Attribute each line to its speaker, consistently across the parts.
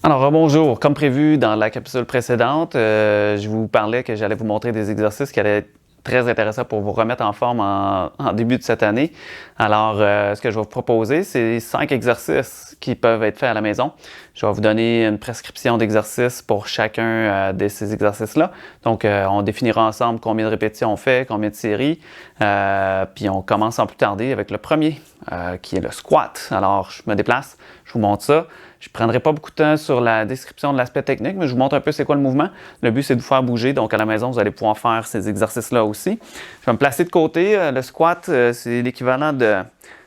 Speaker 1: Alors, bonjour. Comme prévu dans la capsule précédente, je vous parlais que j'allais vous montrer des exercices qui allaient être très intéressants pour vous remettre en forme en début de cette année. Alors, ce que je vais vous proposer, c'est 5 exercices qui peuvent être faits à la maison. Je vais vous donner une prescription d'exercices pour chacun de ces exercices-là. Donc, on définira ensemble combien de répétitions on fait, combien de séries. Puis, on commence sans plus tarder avec le premier, qui est le squat. Alors, je me déplace, je vous montre ça. Je ne prendrai pas beaucoup de temps sur la description de l'aspect technique, mais je vous montre un peu c'est quoi le mouvement. Le but, c'est de vous faire bouger. Donc, à la maison, vous allez pouvoir faire ces exercices-là aussi. Je vais me placer de côté. Le squat, c'est l'équivalent de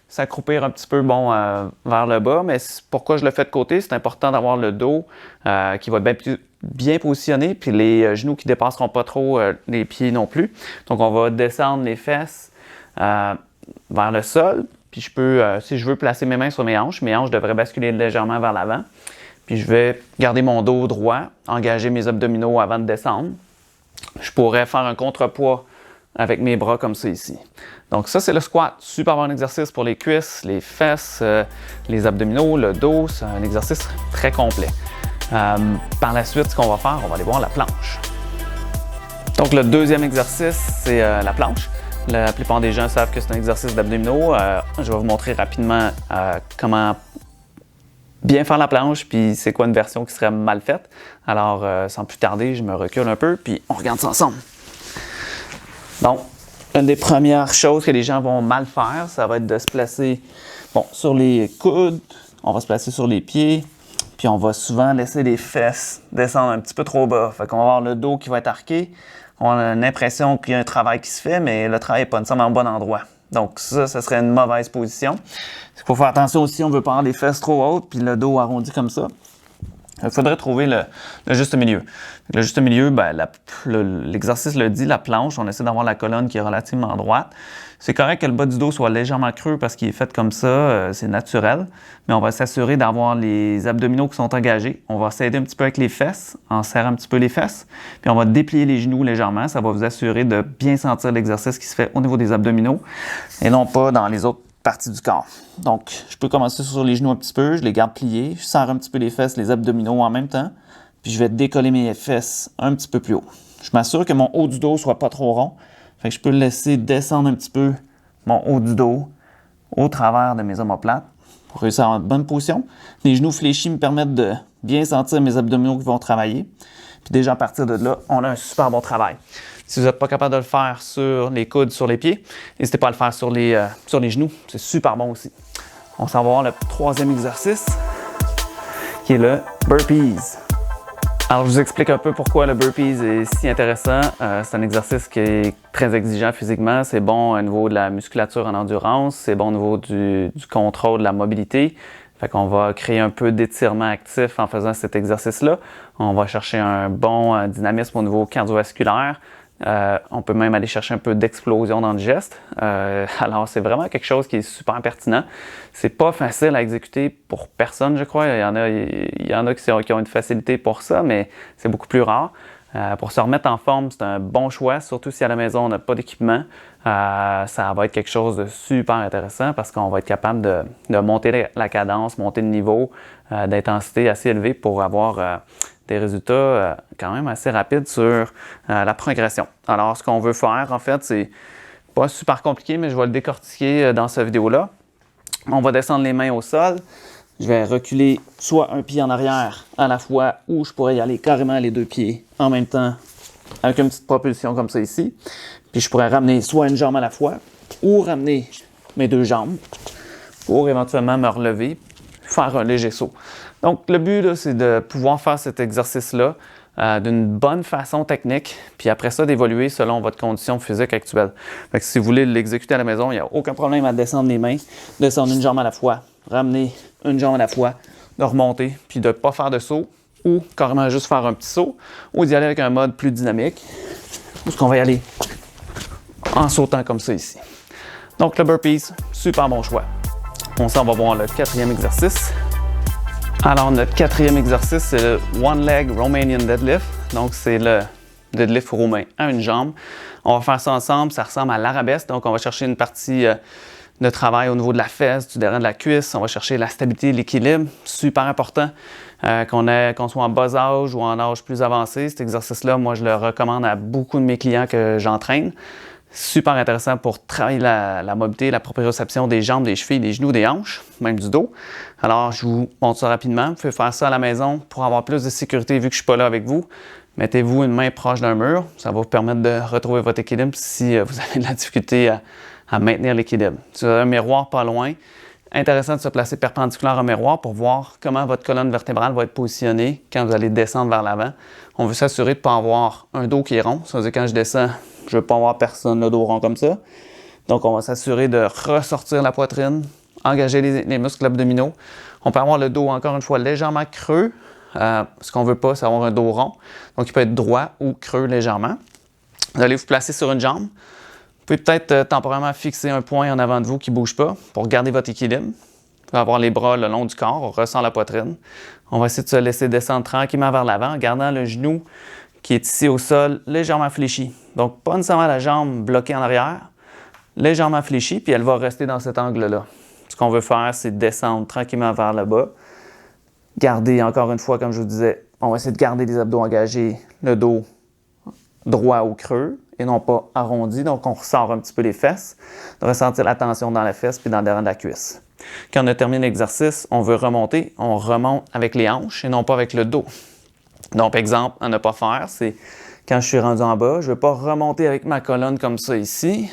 Speaker 1: s'accroupir un petit peu vers le bas. Mais pourquoi je le fais de côté? C'est important d'avoir le dos qui va être bien positionné, puis les genoux qui ne dépasseront pas trop les pieds non plus. Donc, on va descendre les fesses vers le sol. Puis je peux, si je veux, placer mes mains sur mes hanches devraient basculer légèrement vers l'avant. Puis je vais garder mon dos droit, engager mes abdominaux avant de descendre. Je pourrais faire un contrepoids avec mes bras comme ça ici. Donc ça, c'est le squat. Super bon exercice pour les cuisses, les fesses, les abdominaux, le dos. C'est un exercice très complet. Par la suite, ce qu'on va faire, on va aller voir la planche. Donc le deuxième exercice, c'est la planche. La plupart des gens savent que c'est un exercice d'abdominaux. Je vais vous montrer rapidement comment bien faire la planche, puis c'est quoi une version qui serait mal faite. Alors, sans plus tarder, je me recule un peu, puis on regarde ça ensemble. Donc, une des premières choses que les gens vont mal faire, ça va être de se placer sur les coudes, on va se placer sur les pieds, puis on va souvent laisser les fesses descendre un petit peu trop bas. Fait qu'on va avoir le dos qui va être arqué. On a l'impression qu'il y a un travail qui se fait, mais le travail n'est pas nécessairement au bon endroit. Donc ça serait une mauvaise position. Il faut faire attention aussi, on ne veut pas avoir les fesses trop hautes puis le dos arrondi comme ça. Il faudrait trouver le juste milieu. Le juste milieu, l'exercice le dit, la planche, on essaie d'avoir la colonne qui est relativement droite. C'est correct que le bas du dos soit légèrement creux parce qu'il est fait comme ça, c'est naturel, mais on va s'assurer d'avoir les abdominaux qui sont engagés. On va s'aider un petit peu avec les fesses, en serrant un petit peu les fesses, puis on va déplier les genoux légèrement. Ça va vous assurer de bien sentir l'exercice qui se fait au niveau des abdominaux et non pas dans les autres parties du corps. Donc, je peux commencer sur les genoux un petit peu, je les garde pliés, je serre un petit peu les fesses, les abdominaux en même temps, puis je vais décoller mes fesses un petit peu plus haut. Je m'assure que mon haut du dos soit pas trop rond. Fait que je peux le laisser descendre un petit peu mon haut du dos au travers de mes omoplates pour réussir à avoir une bonne position. Les genoux fléchis me permettent de bien sentir mes abdominaux qui vont travailler. Puis déjà à partir de là, on a un super bon travail. Si vous n'êtes pas capable de le faire sur les coudes, sur les pieds, n'hésitez pas à le faire sur les genoux. C'est super bon aussi. On s'en va voir le troisième exercice qui est le burpees. Alors, je vous explique un peu pourquoi le burpees est si intéressant. C'est un exercice qui est très exigeant physiquement. C'est bon au niveau de la musculature en endurance. C'est bon au niveau du contrôle de la mobilité. Fait qu'on va créer un peu d'étirement actif en faisant cet exercice-là. On va chercher un bon dynamisme au niveau cardiovasculaire. On peut même aller chercher un peu d'explosion dans le geste. Alors, c'est vraiment quelque chose qui est super pertinent. C'est pas facile à exécuter pour personne, je crois. Il y en a qui ont une facilité pour ça, mais c'est beaucoup plus rare. Pour se remettre en forme, c'est un bon choix, surtout si à la maison on n'a pas d'équipement. Ça va être quelque chose de super intéressant parce qu'on va être capable de monter la cadence, monter le niveau d'intensité assez élevé pour avoir des résultats quand même assez rapides sur la progression. Alors, ce qu'on veut faire, en fait, c'est pas super compliqué, mais je vais le décortiquer dans cette vidéo-là. On va descendre les mains au sol. Je vais reculer soit un pied en arrière à la fois ou je pourrais y aller carrément les deux pieds en même temps avec une petite propulsion comme ça ici. Puis je pourrais ramener soit une jambe à la fois ou ramener mes deux jambes pour éventuellement me relever, faire un léger saut. Donc le but, là, c'est de pouvoir faire cet exercice-là d'une bonne façon technique, puis après ça, d'évoluer selon votre condition physique actuelle. Fait que si vous voulez l'exécuter à la maison, il n'y a aucun problème à descendre les mains, descendre une jambe à la fois, ramener une jambe à la fois, de remonter, puis de ne pas faire de saut, ou carrément juste faire un petit saut, ou d'y aller avec un mode plus dynamique, ou ce qu'on va y aller en sautant comme ça ici. Donc le burpees, super bon choix. On s'en va voir le quatrième exercice. Alors, notre quatrième exercice, c'est le One Leg Romanian Deadlift. Donc, c'est le deadlift roumain à une jambe. On va faire ça ensemble. Ça ressemble à l'arabesque. Donc, on va chercher une partie de travail au niveau de la fesse, du derrière de la cuisse. On va chercher la stabilité, l'équilibre. Super important qu'on soit en bas âge ou en âge plus avancé. Cet exercice-là, moi, je le recommande à beaucoup de mes clients que j'entraîne. Super intéressant pour travailler la mobilité, la proprioception des jambes, des chevilles, des genoux, des hanches, même du dos. Alors, je vous montre ça rapidement. Vous pouvez faire ça à la maison pour avoir plus de sécurité vu que je ne suis pas là avec vous. Mettez-vous une main proche d'un mur. Ça va vous permettre de retrouver votre équilibre si vous avez de la difficulté à maintenir l'équilibre. Si vous avez un miroir pas loin, intéressant de se placer perpendiculaire au miroir pour voir comment votre colonne vertébrale va être positionnée quand vous allez descendre vers l'avant. On veut s'assurer de ne pas avoir un dos qui est rond. Ça veut dire quand je descends, je ne veux pas avoir personne le dos rond comme ça. Donc, on va s'assurer de ressortir la poitrine, engager les muscles abdominaux. On peut avoir le dos, encore une fois, légèrement creux. Ce qu'on ne veut pas, c'est avoir un dos rond. Donc, il peut être droit ou creux légèrement. Vous allez vous placer sur une jambe. Vous pouvez peut-être temporairement fixer un point en avant de vous qui ne bouge pas pour garder votre équilibre. Vous pouvez avoir les bras le long du corps, on ressent la poitrine. On va essayer de se laisser descendre tranquillement vers l'avant en gardant le genou qui est ici au sol légèrement fléchi. Donc, pas nécessairement la jambe bloquée en arrière, légèrement fléchie, puis elle va rester dans cet angle-là. Ce qu'on veut faire, c'est descendre tranquillement vers le bas. Garder, encore une fois, comme je vous disais, on va essayer de garder les abdos engagés, le dos droit ou creux et non pas arrondi. Donc, on ressort un petit peu les fesses, de ressentir la tension dans la fesse puis dans le derrière de la cuisse. Quand on a terminé l'exercice, on veut remonter, on remonte avec les hanches et non pas avec le dos. Donc, exemple, à ne pas faire, c'est quand je suis rendu en bas, je ne veux pas remonter avec ma colonne comme ça ici.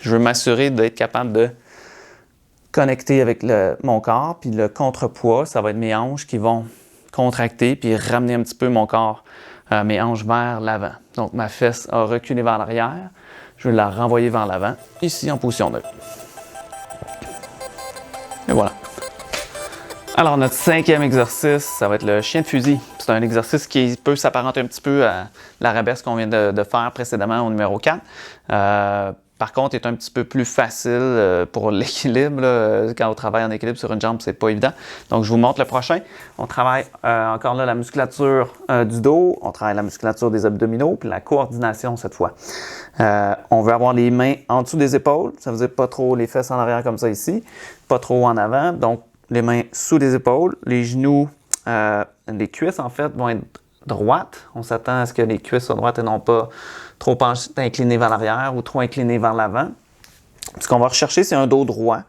Speaker 1: Je veux m'assurer d'être capable de connecter avec mon corps, puis le contrepoids, ça va être mes hanches qui vont contracter puis ramener un petit peu mon corps, mes hanches vers l'avant. Donc, ma fesse a reculé vers l'arrière. Je vais la renvoyer vers l'avant, ici en position neutre. Et voilà. Alors, notre 5e exercice, ça va être le chien de fusil. C'est un exercice qui peut s'apparenter un petit peu à l'arabesque qu'on vient de faire précédemment au numéro 4. Par contre, il est un petit peu plus facile pour l'équilibre. Quand on travaille en équilibre sur une jambe, c'est pas évident. Donc, je vous montre le prochain. On travaille encore là la musculature du dos, on travaille la musculature des abdominaux, puis la coordination cette fois. On veut avoir les mains en dessous des épaules. Ça veut dire pas trop les fesses en arrière comme ça ici, pas trop en avant. Donc, les mains sous les épaules, les genoux, les cuisses en fait vont être droites. On s'attend à ce que les cuisses soient droites et non pas trop inclinées vers l'arrière ou trop inclinées vers l'avant. Ce qu'on va rechercher, c'est un dos droit.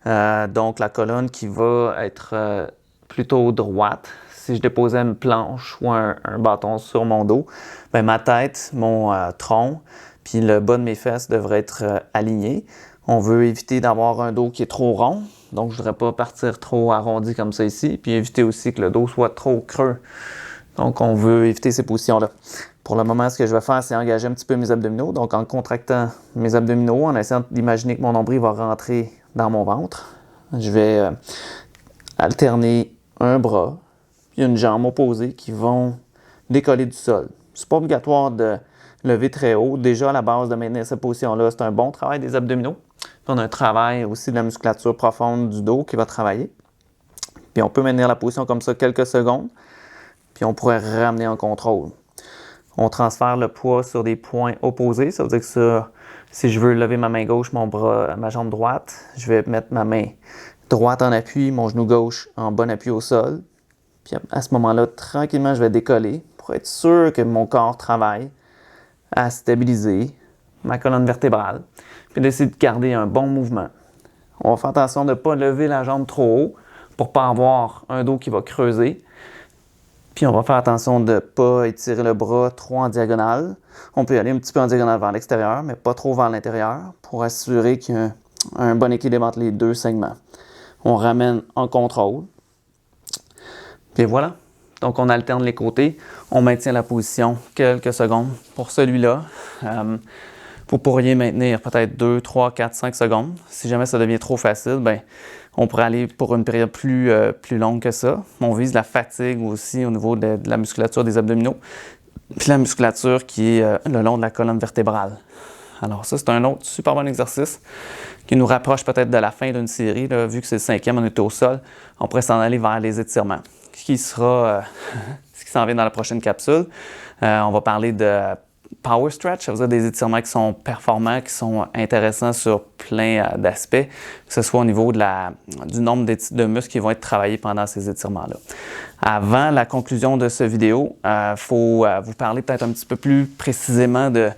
Speaker 1: Donc, la colonne qui va être plutôt droite. Si je déposais une planche ou un bâton sur mon dos, bien, ma tête, mon tronc, puis le bas de mes fesses devraient être alignés. On veut éviter d'avoir un dos qui est trop rond. Donc, je ne voudrais pas partir trop arrondi comme ça ici. Puis éviter aussi que le dos soit trop creux. Donc, on veut éviter ces positions-là. Pour le moment, ce que je vais faire, c'est engager un petit peu mes abdominaux. Donc, en contractant mes abdominaux, en essayant d'imaginer que mon nombril va rentrer dans mon ventre, je vais alterner un bras puis une jambe opposée qui vont décoller du sol. C'est pas obligatoire de lever très haut. Déjà, à la base de maintenir cette position-là, c'est un bon travail des abdominaux. Puis on a un travail aussi de la musculature profonde du dos qui va travailler. Puis on peut maintenir la position comme ça quelques secondes. Puis on pourrait ramener en contrôle. On transfère le poids sur des points opposés. Ça veut dire que si je veux lever ma main gauche, ma jambe droite, je vais mettre ma main droite en appui, mon genou gauche en bon appui au sol. Puis à ce moment-là, tranquillement, je vais décoller pour être sûr que mon corps travaille à stabiliser ma colonne vertébrale. Puis d'essayer de garder un bon mouvement. On va faire attention de ne pas lever la jambe trop haut pour ne pas avoir un dos qui va creuser. Puis on va faire attention de ne pas étirer le bras trop en diagonale. On peut aller un petit peu en diagonale vers l'extérieur, mais pas trop vers l'intérieur pour assurer qu'il y a un bon équilibre entre les deux segments. On ramène en contrôle. Puis voilà. Donc on alterne les côtés. On maintient la position quelques secondes. Pour celui-là, vous pourriez maintenir peut-être 2, 3, 4, 5 secondes. Si jamais ça devient trop facile, bien, on pourrait aller pour une période plus longue que ça. On vise la fatigue aussi au niveau de la musculature des abdominaux, puis la musculature qui est le long de la colonne vertébrale. Alors ça, c'est un autre super bon exercice qui nous rapproche peut-être de la fin d'une série. Là, vu que c'est le 5e, on est au sol, on pourrait s'en aller vers les étirements, qui sera ce qui s'en vient dans la prochaine capsule. On va parler de power stretch, ça veut dire des étirements qui sont performants, qui sont intéressants sur plein d'aspects, que ce soit au niveau du nombre de muscles qui vont être travaillés pendant ces étirements-là. Avant la conclusion de cette vidéo, il faut vous parler peut-être un petit peu plus précisément de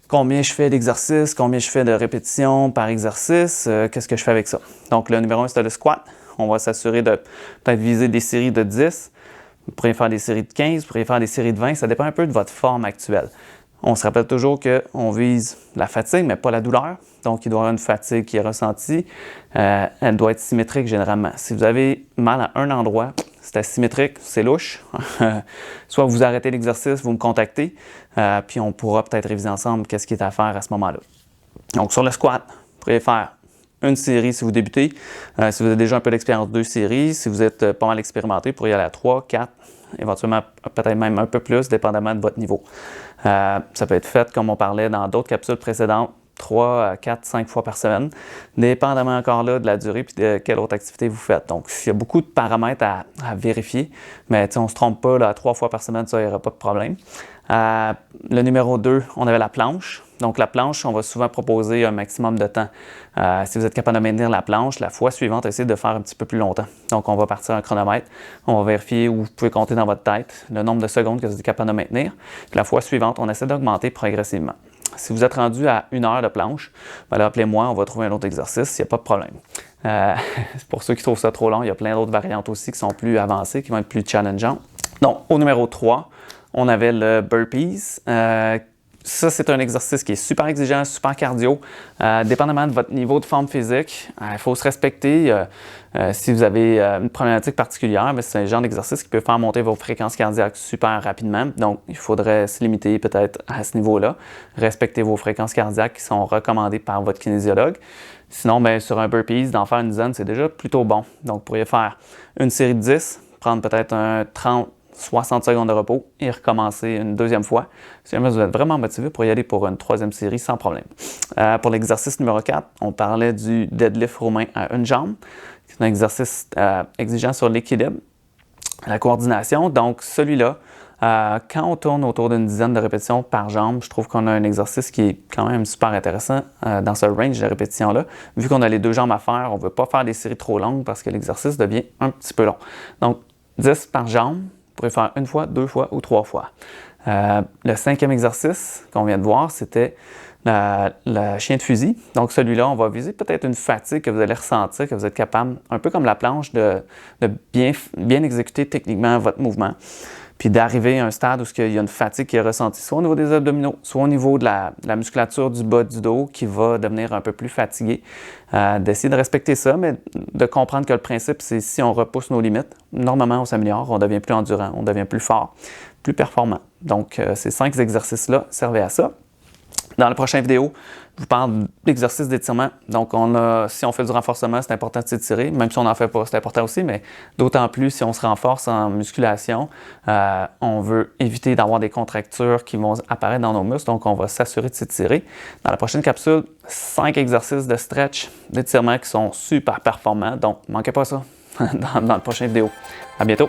Speaker 1: combien je fais d'exercices, combien je fais de répétitions par exercice, qu'est-ce que je fais avec ça. Donc le numéro 1, c'est le squat. On va s'assurer de peut-être viser des séries de 10. Vous pourriez faire des séries de 15, vous pourriez faire des séries de 20. Ça dépend un peu de votre forme actuelle. On se rappelle toujours qu'on vise la fatigue, mais pas la douleur. Donc, il doit y avoir une fatigue qui est ressentie. Elle doit être symétrique généralement. Si vous avez mal à un endroit, c'est asymétrique, c'est louche. Soit vous arrêtez l'exercice, vous me contactez, puis on pourra peut-être réviser ensemble qu'est-ce qui est à faire à ce moment-là. Donc, sur le squat, vous pourriez faire une série si vous débutez. Si vous avez déjà un peu d'expérience, 2 séries. Si vous êtes pas mal expérimenté, vous pourriez aller à 3, 4, éventuellement peut-être même un peu plus, dépendamment de votre niveau. Ça peut être fait, comme on parlait dans d'autres capsules précédentes, 3, 4, 5 fois par semaine, dépendamment encore là de la durée et de quelle autre activité vous faites. Donc, il y a beaucoup de paramètres à vérifier, mais on ne se trompe pas, là, 3 fois par semaine, ça, il n'y aura pas de problème. Le numéro 2, on avait la planche. Donc, la planche, on va souvent proposer un maximum de temps. Si vous êtes capable de maintenir la planche, la fois suivante, essayez de faire un petit peu plus longtemps. Donc, on va partir un chronomètre. On va vérifier où vous pouvez compter dans votre tête le nombre de secondes que vous êtes capable de maintenir. Puis la fois suivante, on essaie d'augmenter progressivement. Si vous êtes rendu à 1 heure de planche, ben là, appelez-moi, on va trouver un autre exercice, il n'y a pas de problème. Pour ceux qui trouvent ça trop long, il y a plein d'autres variantes aussi qui sont plus avancées, qui vont être plus challengeantes. Donc, au numéro 3, on avait le burpees. Ça, c'est un exercice qui est super exigeant, super cardio. Dépendamment de votre niveau de forme physique, il faut se respecter. Si vous avez une problématique particulière, c'est un genre d'exercice qui peut faire monter vos fréquences cardiaques super rapidement. Donc, il faudrait se limiter peut-être à ce niveau-là. Respecter vos fréquences cardiaques qui sont recommandées par votre kinésiologue. Sinon, sur un burpees, d'en faire une dizaine, c'est déjà plutôt bon. Donc, vous pourriez faire une série de 10, prendre peut-être un 30, 60 secondes de repos et recommencer une deuxième fois. Si jamais vous êtes vraiment motivé pour y aller pour une 3e série sans problème. Pour l'exercice numéro 4, on parlait du deadlift romain à une jambe. C'est un exercice exigeant sur l'équilibre, la coordination. Donc celui-là, quand on tourne autour d'une dizaine de répétitions par jambe, je trouve qu'on a un exercice qui est quand même super intéressant dans ce range de répétitions-là. Vu qu'on a les 2 jambes à faire, on ne veut pas faire des séries trop longues parce que l'exercice devient un petit peu long. Donc 10 par jambe. Vous pourrez faire 1 fois, 2 fois ou 3 fois. Le 5e exercice qu'on vient de voir, c'était le chien de fusil. Donc celui-là, on va viser peut-être une fatigue que vous allez ressentir, que vous êtes capable, un peu comme la planche, de bien exécuter techniquement votre mouvement. Puis d'arriver à un stade où il y a une fatigue qui est ressentie, soit au niveau des abdominaux, soit au niveau de la musculature du bas du dos qui va devenir un peu plus fatiguée. D'essayer de respecter ça, mais de comprendre que le principe, c'est si on repousse nos limites, normalement on s'améliore, on devient plus endurant, on devient plus fort, plus performant. Donc ces 5 exercices-là servaient à ça. Dans la prochaine vidéo, je vous parle d'exercices d'étirement. Donc, si on fait du renforcement, c'est important de s'étirer. Même si on n'en fait pas, c'est important aussi, mais d'autant plus si on se renforce en musculation, on veut éviter d'avoir des contractures qui vont apparaître dans nos muscles. Donc, on va s'assurer de s'étirer. Dans la prochaine capsule, 5 exercices de stretch, d'étirement qui sont super performants. Donc, ne manquez pas ça dans la prochaine vidéo. À bientôt!